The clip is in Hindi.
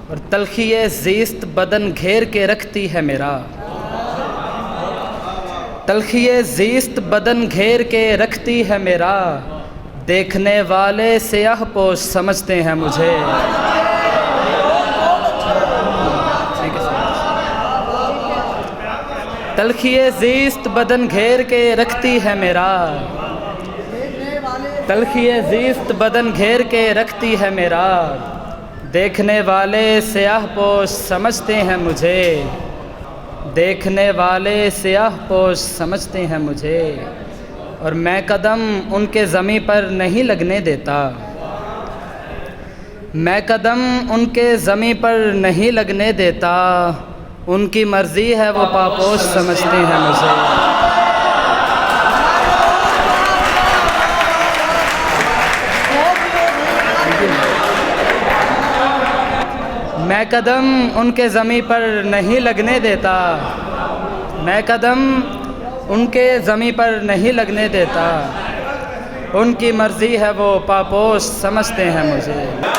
और तलखी ज़ीस्त बदन घेर के रखती है मेरा। तलखी ज़ीस्त बदन घेर के रखती है मेरा, देखने वाले स्याह पोश समझते हैं मुझे। तलखी ज़ीस्त बदन घेर के रखती है मेरा, तलखी ज़ीस्त बदन घेर के रखती है मेरा, देखने वाले स्याह पोश समझते हैं मुझे। देखने वाले स्याह पोश समझते हैं मुझे। और मैं कदम उनके ज़मीं पर नहीं लगने देता। मैं कदम उनके ज़मीं पर नहीं लगने देता, उनकी मर्ज़ी है वो पापोश समझते हैं मुझे। मैं कदम उनके ज़मीं पर नहीं लगने देता। मैं कदम उनके ज़मीं पर नहीं लगने देता, उनकी मर्ज़ी है वो पापोश समझते हैं मुझे।